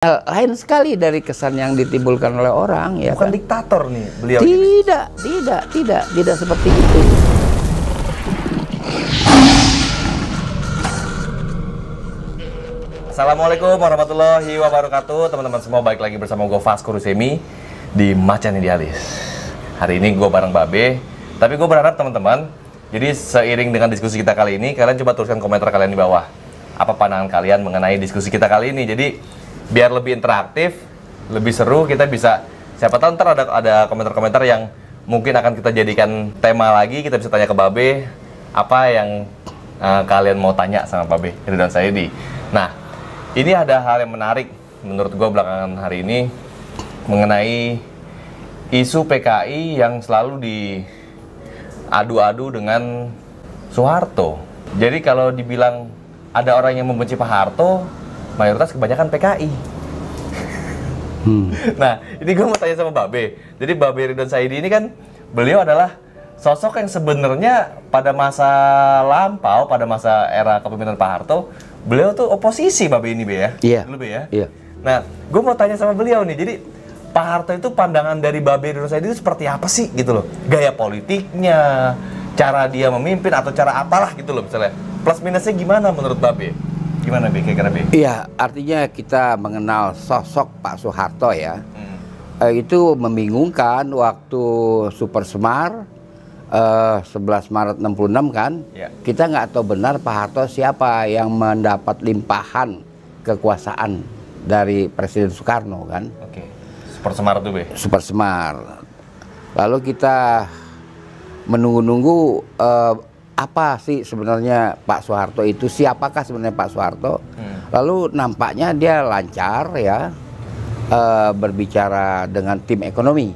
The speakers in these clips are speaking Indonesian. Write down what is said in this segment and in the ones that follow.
Lain sekali dari kesan yang ditimbulkan oleh orang, ya. Bukan kan? diktator nih beliau. Tidak seperti itu. Assalamualaikum warahmatullahi wabarakatuh, teman-teman semua, balik lagi bersama gue Vasco Rusemi di Macan Idealis. Hari ini gue bareng Babe, tapi gue berharap teman-teman, jadi seiring dengan diskusi kita kali ini, kalian coba tuliskan komentar kalian di bawah. Apa pandangan kalian mengenai diskusi kita kali ini? Jadi biar lebih interaktif, lebih seru, kita bisa, siapa tahu ntar ada komentar-komentar yang mungkin akan kita jadikan tema lagi. Kita bisa tanya ke Babe apa yang kalian mau tanya sama Babe Ridwan Saidi. Nah, ini ada hal yang menarik menurut gue belakangan hari ini mengenai isu PKI yang selalu diadu-adu dengan Soeharto. Jadi kalau dibilang ada orang yang membenci Pak Harto, mayoritas kebanyakan PKI. Nah, ini gue mau tanya sama Babe. Jadi Babe Ridwan Saidi ini kan, beliau adalah sosok yang sebenarnya pada masa lampau, pada masa era kepemimpinan Pak Harto, beliau tuh oposisi, Babe ini, Be, ya? Iya. Dulu, Be, ya? Iya. Nah, gue mau tanya sama beliau nih, jadi Pak Harto itu pandangan dari Babe Ridwan Saidi itu seperti apa sih gitu loh? Gaya politiknya, cara dia memimpin, atau cara apalah gitu loh misalnya. Plus minusnya gimana menurut Babe? Gimana, Be, kira-kira, Be? Iya, artinya kita mengenal sosok Pak Soeharto, ya. Itu membingungkan waktu Super Semar 11 Maret 66 kan. Ya. Kita nggak tahu benar Pak Harto siapa yang mendapat limpahan kekuasaan dari Presiden Soekarno kan. Oke. Super Semar tuh, Be? Super Semar. Lalu kita menunggu-nunggu apa sih sebenarnya Pak Soeharto itu, siapakah sebenarnya Pak Soeharto. Lalu nampaknya dia lancar, ya, berbicara dengan tim ekonomi.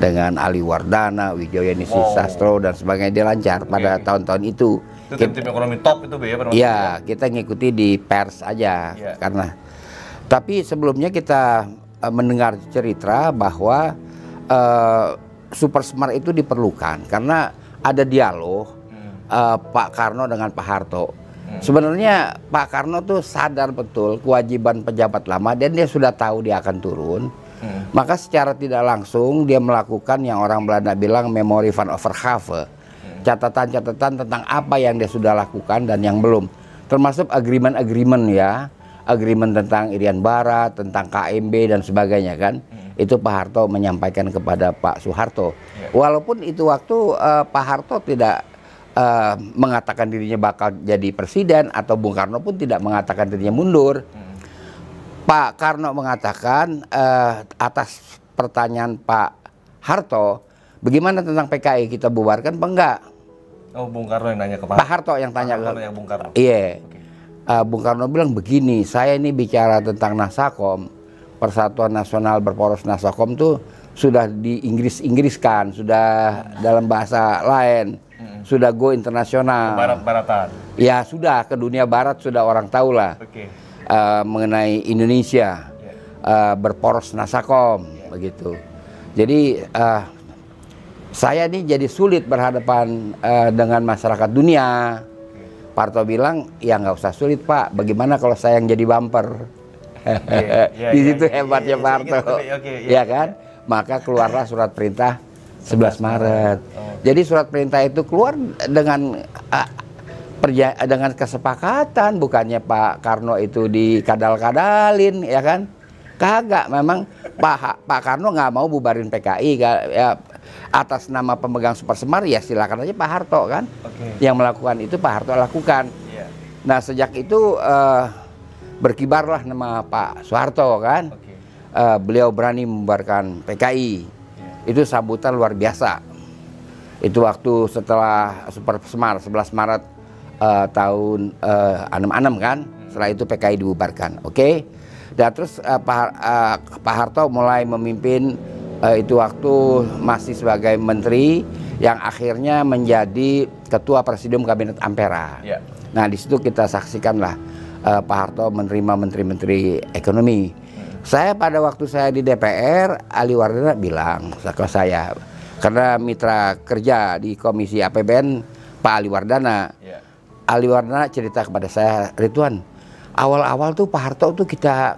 Dengan Ali Wardana, Wijoyanisi Sastro dan sebagainya, dia lancar pada tahun-tahun itu. Itu tim ekonomi top itu, Be, ya? Iya, kita ngikuti di pers aja, karena. Tapi sebelumnya kita mendengar cerita bahwa Super Semar itu diperlukan karena ada dialog Pak Karno dengan Pak Harto. Sebenarnya Pak Karno tuh sadar betul kewajiban pejabat lama dan dia sudah tahu dia akan turun. Maka secara tidak langsung dia melakukan yang orang Belanda bilang memori van overgave. Catatan-catatan tentang apa yang dia sudah lakukan dan yang belum. Termasuk agreement-agreement, ya. Agreement tentang Irian Barat, tentang KMB dan sebagainya kan. Itu Pak Harto menyampaikan kepada Pak Soeharto. Walaupun itu waktu Pak Harto tidak mengatakan dirinya bakal jadi presiden, atau Bung Karno pun tidak mengatakan dirinya mundur. Pak Karno mengatakan atas pertanyaan Pak Harto, bagaimana tentang PKI, kita bubarkan apa enggak? Oh, Bung Karno yang nanya ke Pak Harto yang tanya ke Bung Karno. Iya. Bung Karno bilang begini, saya ini bicara tentang Nasakom, Persatuan Nasional Berporos Nasakom tuh sudah di Inggris-Inggriskan, sudah dalam bahasa lain, sudah go internasional. Barat-baratan. Ya sudah, ke dunia barat sudah orang tahu lah. Mengenai Indonesia, berporos Nasakom, begitu. Jadi saya ini jadi sulit berhadapan dengan masyarakat dunia. Pak Harto bilang, ya nggak usah sulit, Pak. Bagaimana kalau saya yang jadi bumper? Di situ hebatnya Pak Harto, ya kan? Maka keluarlah surat perintah 11 Maret. Jadi surat perintah itu keluar dengan kesepakatan, bukannya Pak Karno itu dikadal-kadalin, ya kan? Kagak, memang Pak Karno nggak mau bubarin PKI, ya, atas nama pemegang Super Semar, ya silakan aja Pak Harto kan. Yang melakukan itu Pak Harto lakukan. Nah, sejak itu berkibarlah nama Pak Soeharto kan. Beliau berani membubarkan PKI. Itu sambutan luar biasa. Itu waktu setelah Super Semar 11 Maret tahun 66 kan. Setelah itu PKI dibubarkan. Dan terus Pak Harto mulai memimpin itu waktu masih sebagai menteri yang akhirnya menjadi ketua presidium kabinet Ampera. Nah, di situ kita saksikanlah Pak Harto menerima menteri-menteri ekonomi. Saya pada waktu saya di DPR, Ali Wardana bilang ke saya, karena mitra kerja di Komisi APBN Pak Ali Wardana. Ali Wardana cerita kepada saya, Ridwan, awal-awal tuh Pak Harto tuh kita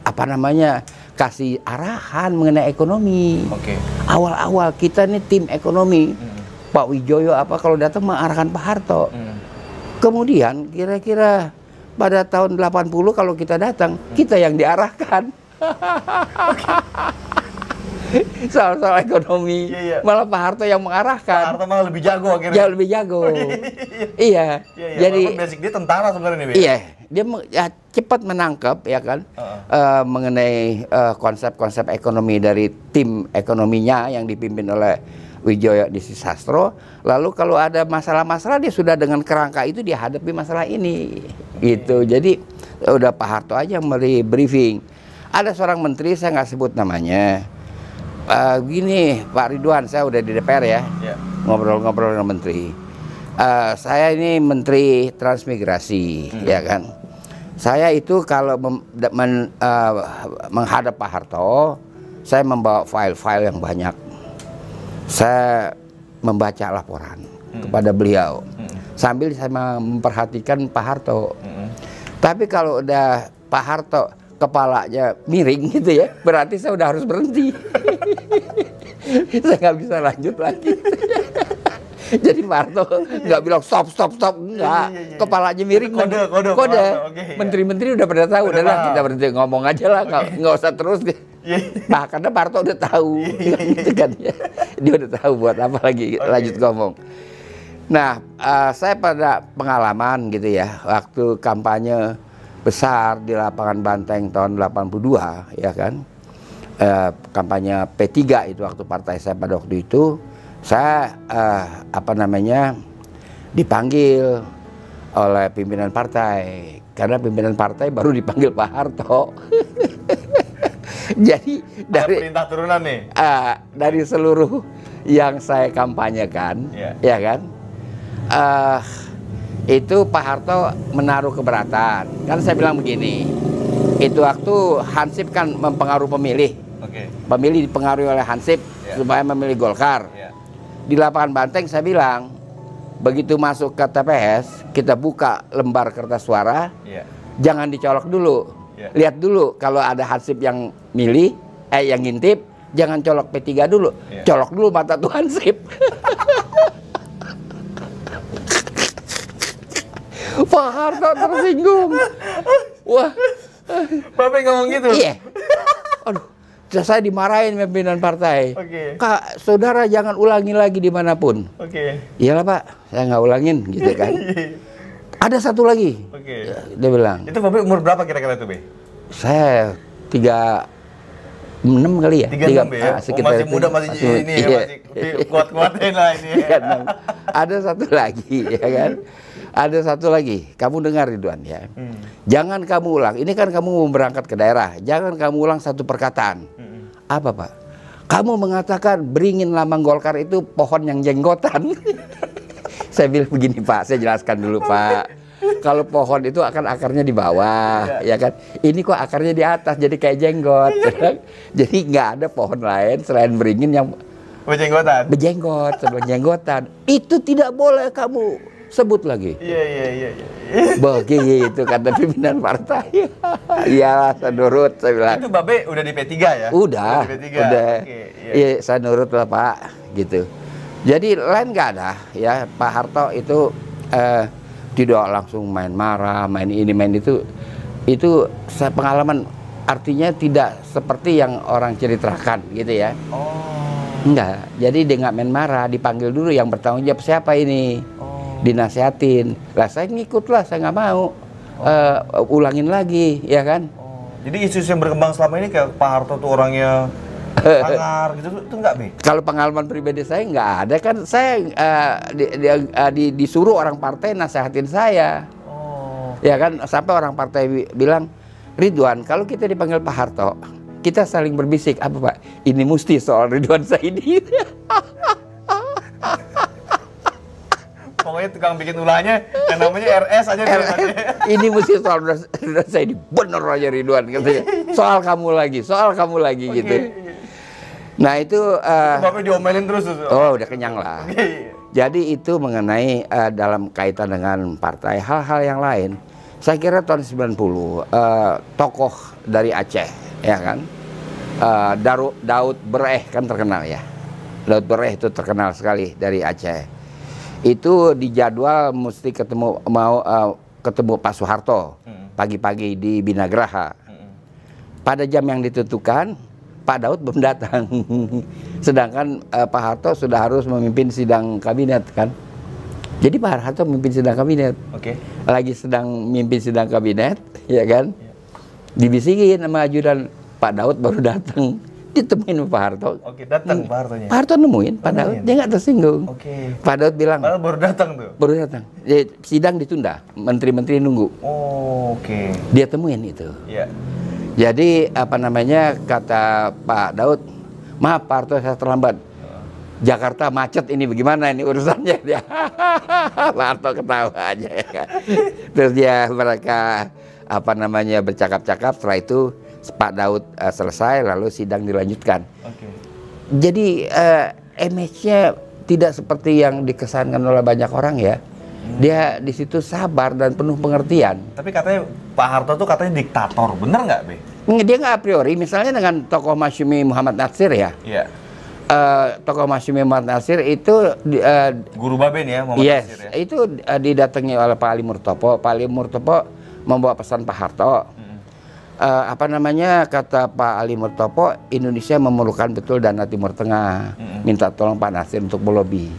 apa namanya kasih arahan mengenai ekonomi. Oke. Awal-awal kita nih tim ekonomi, Pak Wijoyo apa kalau datang mengarahkan Pak Harto. Kemudian kira-kira pada tahun 80 kalau kita datang, kita yang diarahkan. Soal ekonomi, malah Pak Harto yang mengarahkan. Pak Harto malah lebih jago akhirnya. Jauh lebih jago. Iya. Jadi basic dia tentara sebenarnya nih. Iya, dia cepat menangkap ya kan mengenai konsep-konsep ekonomi dari tim ekonominya yang dipimpin oleh Wijoyo Disisastro. Lalu kalau ada masalah-masalah dia sudah dengan kerangka itu dia hadapi masalah ini. Gitu. Jadi udah Pak Harto aja yang beri briefing. Ada seorang menteri saya nggak sebut namanya. Gini Pak Ridwan, saya udah di DPR ya, ngobrol-ngobrol dengan menteri. Saya ini menteri transmigrasi, ya kan. Saya itu kalau menghadap Pak Harto, saya membawa file-file yang banyak. Saya membaca laporan kepada beliau, sambil saya memperhatikan Pak Harto. Tapi kalau udah Pak Harto kepalanya miring gitu ya, berarti saya udah harus berhenti. Saya nggak bisa lanjut lagi. Jadi Pak Harto nggak bilang stop, enggak. Kepalanya miring. Kode. Menteri-menteri udah pada tahu, udahlah kita berhenti ngomong aja lah, nggak usah terus. Nah, karena Pak Harto udah tahu, gitu kan ya. Dia udah tahu buat apa lagi lanjut ngomong. Nah, saya pada pengalaman gitu ya, waktu kampanye besar di lapangan Banteng tahun 82 ya kan, kampanye P3 itu waktu partai saya pada waktu itu, saya apa namanya dipanggil oleh pimpinan partai karena pimpinan partai baru dipanggil Pak Harto. Jadi dari perintah turunan nih, dari seluruh yang saya kampanyekan ya kan, itu Pak Harto menaruh keberatan. Kan saya bilang begini, itu waktu Hansip kan mempengaruhi pemilih. Pemilih dipengaruhi oleh Hansip supaya memilih Golkar. Di lapangan Banteng saya bilang, begitu masuk ke TPS, kita buka lembar kertas suara, jangan dicolok dulu. Lihat dulu kalau ada Hansip yang milih, yang ngintip, jangan colok P3 dulu. Colok dulu mata tuh Hansip. Pak Harto tersinggung. Wah, Bapak ngomong gitu? Iya. Aduh, saya dimarahin pimpinan partai. Kak, saudara jangan ulangi lagi dimanapun. Iyalah Pak, saya nggak ulangin gitu kan. Ada satu lagi. Dia bilang. Itu Bapak umur berapa kira-kira itu, Be? Saya 36 kali ya. 36 ya? Masih muda, masih ini ya, masih kuat-kuatin lah ini. Ada satu lagi ya kan. Ada satu lagi, kamu dengar Ridwan ya. Jangan kamu ulang, ini kan kamu mau berangkat ke daerah, jangan kamu ulang satu perkataan. Apa Pak? Kamu mengatakan beringin lambang Golkar itu pohon yang jenggotan. Saya bilang begini Pak, saya jelaskan dulu Pak. Kalau pohon itu akan akarnya di bawah, ya kan? Ini kok akarnya di atas, jadi kayak jenggot. Jadi nggak ada pohon lain selain beringin yang berjenggot, sebelum jenggotan. Itu tidak boleh kamu sebut lagi. Iya. Begitu kata pimpinan partai. Iya, saya nurut, saya bilang. Itu Babe udah di P3 ya? Udah. Iya, saya nurut lah Pak, gitu. Jadi lain nggak ada ya, Pak Harto itu tidak langsung main marah, main ini, main itu. Itu saya pengalaman, artinya tidak seperti yang orang ceritakan gitu ya. Enggak, jadi dia nggak main marah, dipanggil dulu yang bertanggung jawab siapa ini. Dinasihatin, lah saya ngikut lah, saya nggak mau ulangin lagi, ya kan? Jadi isu yang berkembang selama ini kayak Pak Harto tuh orangnya sangar gitu, itu nggak, Be? Kalau pengalaman pribadi saya nggak ada kan, saya disuruh orang partai nasihatin saya, ya kan? Sampai orang partai bilang, Ridwan, kalau kita dipanggil Pak Harto, kita saling berbisik, apa Pak? Ini mesti soal Ridwan Saidi. Pokoknya tukang bikin ulahnya yang namanya RS aja. Ini mesti soal Ridwan Saidi, bener aja Ridwan katanya. Soal kamu lagi gitu. Nah itu Bapak diomelin terus. Oh udah kenyang lah. Jadi itu mengenai dalam kaitan dengan partai, hal-hal yang lain Saya kira tahun 90 tokoh dari Aceh, ya kan, Daud Bereh kan terkenal ya. Daud Bereh itu terkenal sekali dari Aceh. Itu dijadwal mesti ketemu ketemu Pak Soeharto pagi-pagi di Binagraha. Pada jam yang ditentukan, Pak Daud belum datang. Sedangkan Pak Harto sudah harus memimpin sidang kabinet kan. Jadi Pak Harto memimpin sidang kabinet. Lagi sedang memimpin sidang kabinet, ya kan? Dibisikin sama ajudan, Pak Daud baru datang. Ditemuin Pak Harto. Datang Pak Hartonya. Pak Harto nemuin Pak Daud, dia nggak tersinggung. Pak Daud bilang, baru datang tuh. Baru datang. Jadi, sidang ditunda, menteri-menteri nunggu. Dia temuin itu. Jadi apa namanya, kata Pak Daud, maaf Pak Harto saya terlambat. Jakarta macet ini bagaimana ini urusannya dia. Pak Harto ketawa aja ya kan. Terus mereka apa namanya bercakap-cakap, setelah itu Pak Daud selesai lalu sidang dilanjutkan. Jadi image-nya tidak seperti yang dikesankan oleh banyak orang ya. Dia di situ sabar dan penuh pengertian. Tapi katanya Pak Harto tuh katanya diktator, bener nggak, Be? Dia nggak a priori. Misalnya dengan tokoh Masyumi Muhammad Natsir ya. Tokoh Masyumi Muhammad Natsir itu guru Babe nih ya, Muhammad Natsir ya. Itu didatangi oleh Pak Ali Murtopo. Pak Ali Murtopo membawa pesan Pak Harto. Apa namanya, kata Pak Ali Murtopo, Indonesia memerlukan betul dana Timur Tengah. Minta tolong Pak Natsir untuk melobi.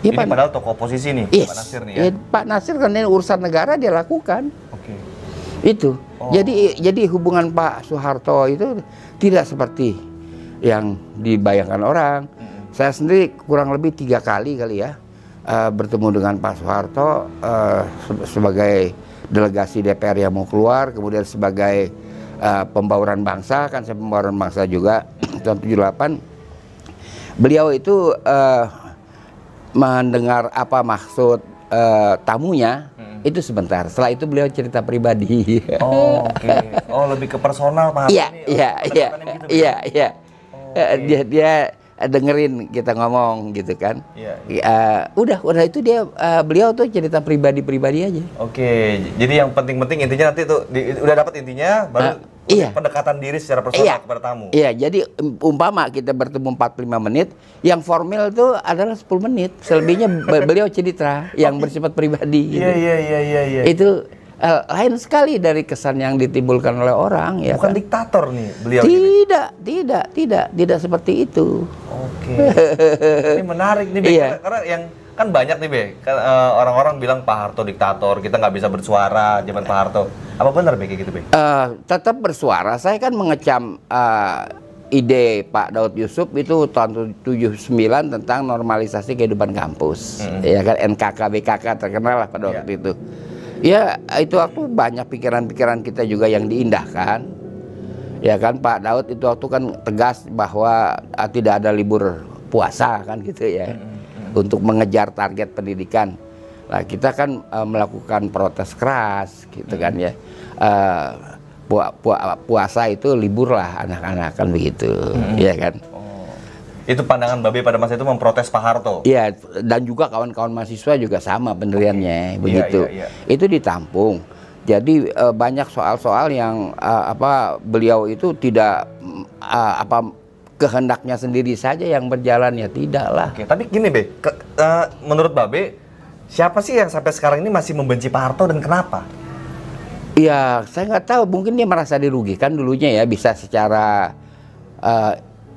Ini padahal tokoh oposisi nih, Pak Natsir nih ya. Pak Natsir kan ini urusan negara dia lakukan. Itu. Jadi hubungan Pak Soeharto itu tidak seperti yang dibayangkan orang. Saya sendiri kurang lebih 3 kali ya bertemu dengan Pak Soeharto sebagai delegasi DPR yang mau keluar, kemudian sebagai pembauran bangsa, kan saya pembauran bangsa juga tahun 78. Beliau itu mendengar apa maksud tamunya itu sebentar. Setelah itu beliau cerita pribadi. Lebih ke personal Pak. Iya. Dia dengerin kita ngomong gitu kan. Udah itu dia beliau tuh cerita pribadi aja. Jadi yang penting-penting intinya nanti tuh udah dapat intinya baru pendekatan diri secara personal kepada tamu. Jadi umpama kita bertemu 45 menit, yang formal tuh adalah 10 menit. Selebihnya beliau cerita yang bersifat pribadi gitu. Itu lain sekali dari kesan yang ditimbulkan oleh orang ya. Bukan diktator nih beliau. Tidak seperti itu. Ini menarik nih, Be. Karena yang kan banyak nih, Be. Orang-orang bilang Pak Harto diktator, kita nggak bisa bersuara zaman Pak Harto. Apa benar, Be, kayak gitu, Be? Tetap bersuara. Saya kan mengecam ide Pak Daud Yusuf itu tahun 79 tentang normalisasi kehidupan kampus. Ya kan, NKK BKK terkenal lah pada waktu itu. Ya itu waktu banyak pikiran-pikiran kita juga yang diindahkan. Ya kan, Pak Daud itu waktu kan tegas bahwa tidak ada libur puasa kan gitu ya. Untuk mengejar target pendidikan. Nah, kita kan melakukan protes keras gitu kan ya. Puasa itu libur lah anak-anak kan begitu. Ya kan. Itu pandangan Babe pada masa itu memprotes Pak Harto. Iya, dan juga kawan-kawan mahasiswa juga sama pendiriannya begitu. Itu ditampung. Jadi banyak soal-soal yang beliau itu tidak kehendaknya sendiri saja yang berjalan, ya tidaklah. Tapi gini, Be, menurut Babe siapa sih yang sampai sekarang ini masih membenci Pak Harto dan kenapa? Ya, saya nggak tahu. Mungkin dia merasa dirugikan dulunya ya, bisa secara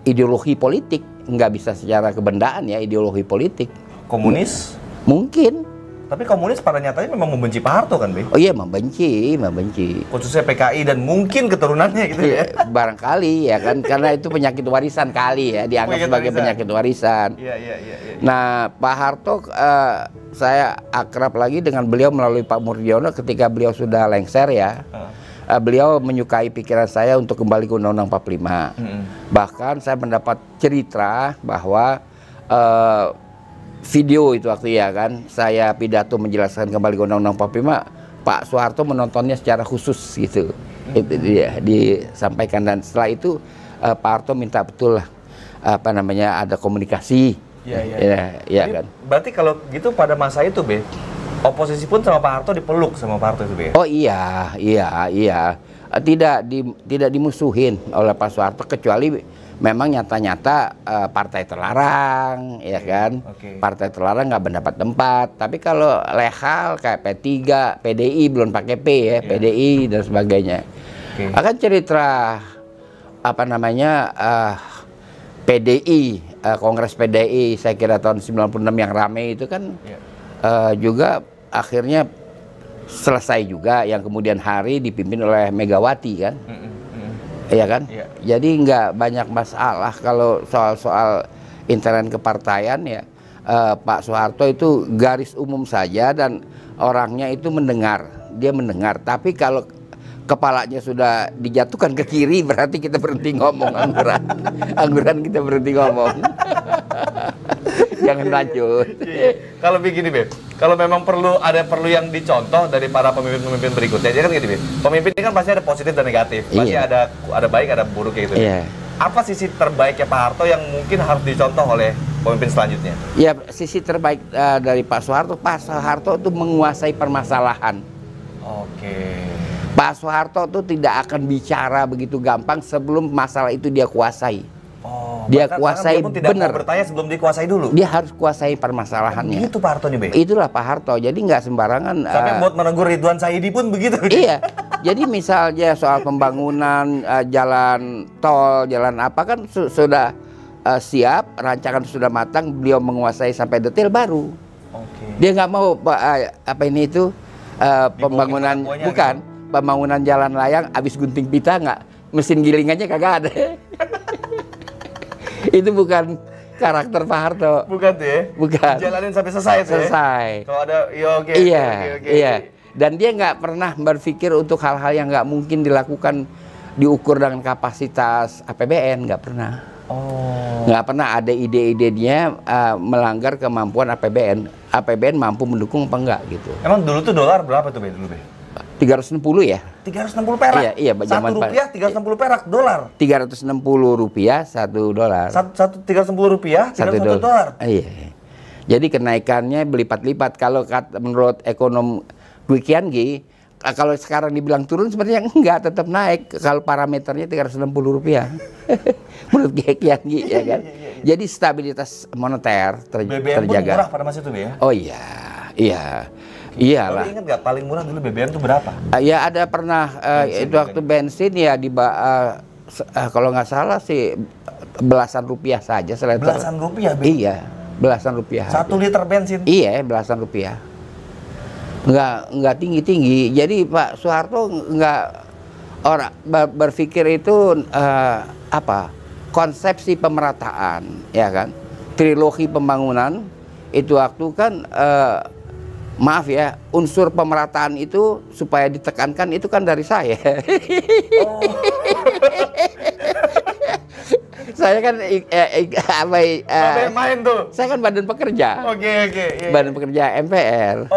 ideologi politik. Nggak bisa secara kebendaan ya, ideologi politik. Komunis? Mungkin. Tapi komunis pada nyatanya memang membenci Pak Harto kan, Be? Oh iya, membenci. Khususnya PKI dan mungkin keturunannya gitu ya? Barangkali ya kan, karena itu penyakit warisan kali ya, dianggap sebagai penyakit warisan. Nah, Pak Harto, saya akrab lagi dengan beliau melalui Pak Murdiono ketika beliau sudah lengser ya. Beliau menyukai pikiran saya untuk kembali ke Undang-Undang 45. Bahkan saya mendapat cerita bahwa video itu waktu ya kan, saya pidato menjelaskan kembali ke Undang-Undang 45, Pak Soeharto menontonnya secara khusus gitu. Itu dia disampaikan, dan setelah itu Pak Harto minta betul lah ada komunikasi. Kan. Berarti kalau gitu pada masa itu, Be, oposisi pun sama Pak Harto dipeluk sama Pak Harto itu, Be. Oh iya, iya. Tidak dimusuhin oleh Pak Soeharto, kecuali memang nyata-nyata partai terlarang, ya kan? Partai terlarang nggak mendapat tempat. Tapi kalau legal kayak P3, PDI belum pakai P ya, PDI dan sebagainya. Akan cerita apa namanya PDI, Kongres PDI, saya kira tahun 96 yang rame itu kan juga akhirnya selesai juga, yang kemudian hari dipimpin oleh Megawati kan. Iya kan? Jadi nggak banyak masalah kalau soal intern kepartaian ya. Pak Soeharto itu garis umum saja dan orangnya itu mendengar, dia mendengar. Tapi kalau kepalanya sudah dijatuhkan ke kiri berarti kita berhenti ngomong, angguran kita berhenti ngomong. Jangan lanjut. Kalau begini, Be, kalau memang perlu yang dicontoh dari para pemimpin-pemimpin berikutnya, jadi kan gini, Be, pemimpin ini kan pasti ada positif dan negatif, pasti ada baik ada buruk kayak gitu. Apa sisi terbaiknya Pak Harto yang mungkin harus dicontoh oleh pemimpin selanjutnya? Ya, sisi terbaik dari Pak Soeharto itu menguasai permasalahan. Pak Soeharto itu tidak akan bicara begitu gampang sebelum masalah itu dia kuasai. Dia kuasai benar. Bertanya sebelum dikuasai dulu. Dia harus kuasai permasalahannya. Itu Pak Harto nih, Be. Itulah Pak Harto. Jadi nggak sembarangan. Sampai buat menegur Ridwan Saidi pun begitu. Iya. Jadi misalnya soal pembangunan jalan tol, jalan apa kan sudah siap, rancangan sudah matang, beliau menguasai sampai detail baru. Dia nggak mau apa ini itu pembangunan bukan. Pembangunan jalan layang habis gunting pita nggak, mesin gilingannya kagak ada. Itu bukan karakter Pak Harto. Bukan tuh ya? Bukan. Jalanin sampai selesai tuh selesai. Ya? Kalau ada, ya oke. Iya. Dan dia nggak pernah berpikir untuk hal-hal yang nggak mungkin dilakukan, diukur dengan kapasitas APBN, nggak pernah. Nggak pernah ada ide-idenya melanggar kemampuan APBN. APBN mampu mendukung apa enggak gitu. Emang dulu tuh dolar berapa tuh, Be, dulu, Be? 360 ya? 360 perak? Iya, Satu rupiah 360 perak dolar? 360 rupiah $1. 360 rupiah, $1 dolar? Iya. Jadi kenaikannya berlipat-lipat. Kalau menurut ekonom Dwi Kiangi, kalau sekarang dibilang turun sebenarnya enggak, tetap naik. Kalau parameternya 360 rupiah. Menurut Kiangi, ya kan? Jadi stabilitas moneter terjaga. BBM pun murah pada masa itu, ya? Oh iya. Iyalah. Tapi ingat nggak paling murah dulu BBM itu berapa? Ya ada pernah itu waktu bensin ya kalau nggak salah sih belasan rupiah saja seliter. Belasan rupiah? Iya, belasan rupiah. 1 liter bensin? Iya, belasan rupiah. Nggak tinggi-tinggi. Jadi Pak Soeharto nggak berpikir itu konsepsi pemerataan, ya kan? Trilogi pembangunan itu waktu kan maaf ya, unsur pemerataan itu supaya ditekankan itu kan dari saya. Saya kan main tuh. Saya kan badan pekerja. Oke. Badan pekerja MPR.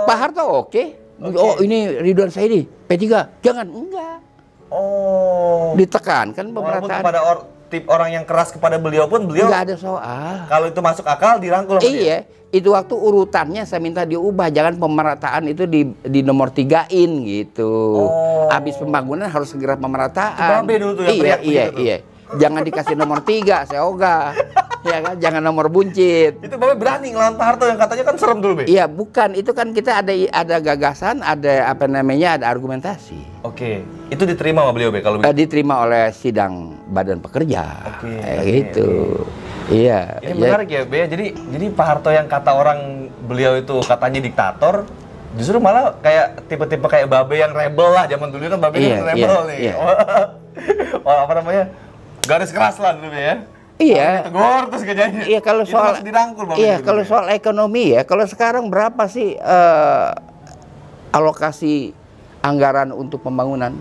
Pak Harto oke. Oh ini Ridwan Saidi P3. Jangan, enggak. Ditekankan pemerataan. Walaupun kepada tip orang yang keras kepada beliau pun beliau nggak ada soal. Kalau itu masuk akal dirangkul sama dia. Itu waktu urutannya saya minta diubah, jangan pemerataan itu di nomor 3-in gitu. Habis pembangunan harus segera pemerataan. Babe dulu tuh yang iya. Jangan dikasih nomor 3, saya ogah. Ya kan, jangan nomor buncit. Itu Babe berani ngelawan Pak Harto yang katanya kan serem dulu, Be. Iya, bukan. Itu kan kita ada gagasan, ada ada argumentasi. Oke. Itu diterima sama beliau, Be, kalau diterima oleh sidang badan pekerja. Gitu. Iya. Ini menarik ya, Be. Jadi Pak Harto yang kata orang beliau itu katanya diktator, justru malah kayak tipe-tipe kayak Babe yang rebel lah. Zaman dulu kan Babe kan rebel nih. Apa namanya? Garis keras lah dulu ya. Iya. Tegur terus kerjanya. Iya, kalau soal dirangkul, kalau soal ekonomi ya, kalau sekarang berapa sih alokasi anggaran untuk pembangunan?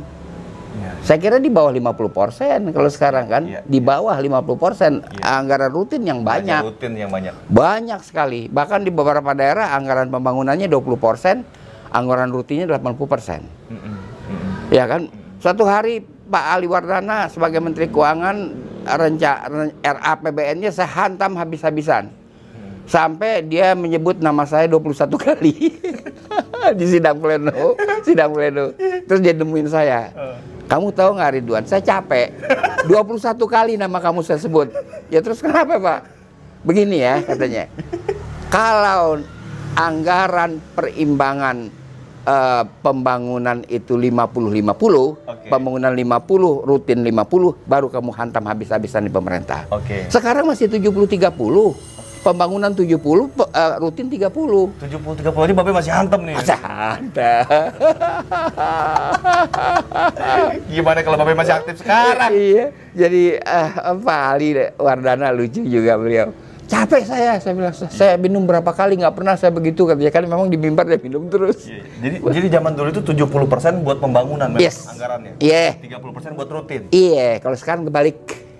Saya kira di bawah 50% kalau sekarang kan, di bawah 50%. Anggaran rutin yang banyak. Banyak sekali. Bahkan di beberapa daerah anggaran pembangunannya 20%, anggaran rutinnya 80%. Ya kan? Suatu hari Pak Ali Wardana sebagai Menteri Keuangan RAPBN-nya saya hantam habis-habisan. Sampai dia menyebut nama saya 21 kali di sidang pleno. Terus dia nemuin saya. Kamu tahu nggak Ridwan, saya capek. 21 kali nama kamu saya sebut. Ya terus kenapa Pak? Begini ya katanya. Kalau anggaran perimbangan pembangunan itu 50-50, pembangunan 50, rutin 50, baru kamu hantam habis-habisan di pemerintah. Sekarang masih 70-30. Pembangunan 70, rutin 30. 70-30 aja Babe masih hantem nih. Masih hantem. Gimana kalau Babe masih aktif sekarang? Iya, jadi Pak Ali Wardana lucu juga beliau. Capek saya bilang, saya minum berapa kali, nggak pernah saya begitu katanya, kan memang di mimbar dia minum terus. Jadi zaman dulu itu 70% buat pembangunan anggarannya. Iya. 30% buat rutin. Iya, kalau sekarang kebalik.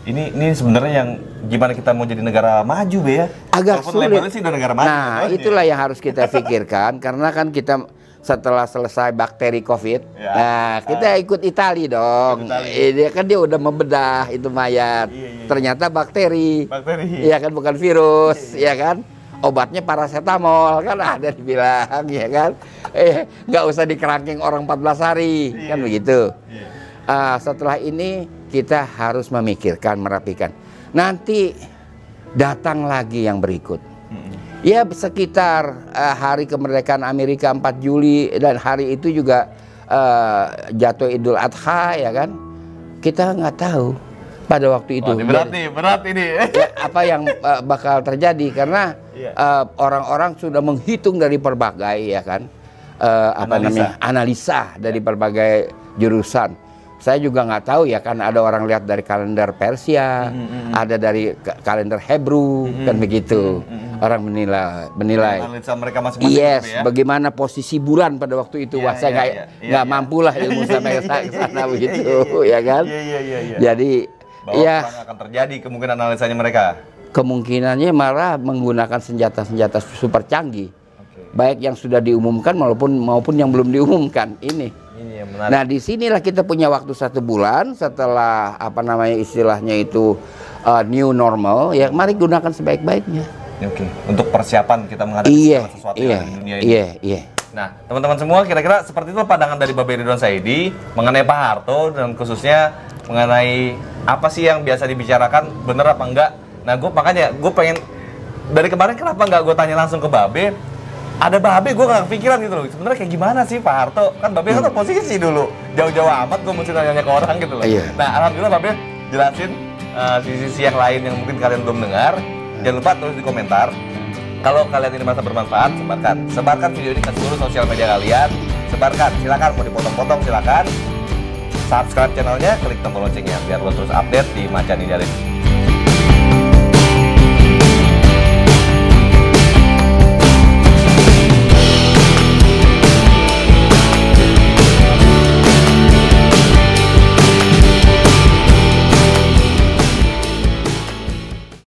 Ini sebenarnya yang gimana kita mau jadi negara maju Be ya? Agak sulit. Sih udah negara maju. Nah, itulah yang harus kita pikirkan karena kan kita setelah selesai bakteri COVID, nah kita ikut Itali dong. Dia kan dia udah membedah itu mayat. Ternyata bakteri. Iya kan, bukan virus, ya kan? Obatnya paracetamol kan ada dibilang, ya kan? Nggak usah dikerangking orang 14 hari, kan begitu. Setelah ini kita harus memikirkan, merapikan. Nanti datang lagi yang berikut. Ya sekitar hari kemerdekaan Amerika 4 Juli dan hari itu juga jatuh Idul Adha, ya kan? Kita nggak tahu pada waktu itu. Berat ini. Ya, apa yang bakal terjadi karena orang-orang sudah menghitung dari berbagai, ya kan? Analisa dari berbagai jurusan. Saya juga nggak tahu ya, kan ada orang lihat dari kalender Persia, ada dari kalender Hebrew, kan begitu. Orang menilai. Analisa mereka masing-masing. Yes, ya? Bagaimana posisi bulan pada waktu itu. Wah, saya nggak mampu lah ilmu sampai ke sana begitu, ya kan? Jadi, bahwa perang akan terjadi kemungkinan analisanya mereka. Kemungkinannya malah menggunakan senjata-senjata super canggih. Baik yang sudah diumumkan maupun yang belum diumumkan ini yang menarik. Nah, disinilah kita punya waktu 1 bulan setelah istilahnya itu new normal. Ya, mari gunakan sebaik-baiknya. Untuk persiapan kita menghadapi sesuatu yang di dunia ini. Nah, teman-teman semua, kira-kira seperti itu pandangan dari Babe Ridwan Saidi mengenai Pak Harto dan khususnya mengenai apa sih yang biasa dibicarakan, bener apa enggak. Nah, makanya gue pengen dari kemarin kenapa nggak gue tanya langsung ke Babe. Ada Babe, gue gak kepikiran gitu loh. Sebenarnya kayak gimana sih Pak Harto? Kan Babe kan posisi dulu. Jauh-jauh amat gue mesti nanya ke orang gitu loh. Nah, alhamdulillah Babe jelasin sisi-sisi yang lain yang mungkin kalian belum dengar. Jangan lupa tulis di komentar. Kalau kalian ini merasa bermanfaat, sebarkan video ini ke seluruh sosial media kalian. Sebarkan, silakan mau dipotong-potong silakan. Subscribe channelnya, klik tombol loncengnya biar lo terus update di Macan Idealis.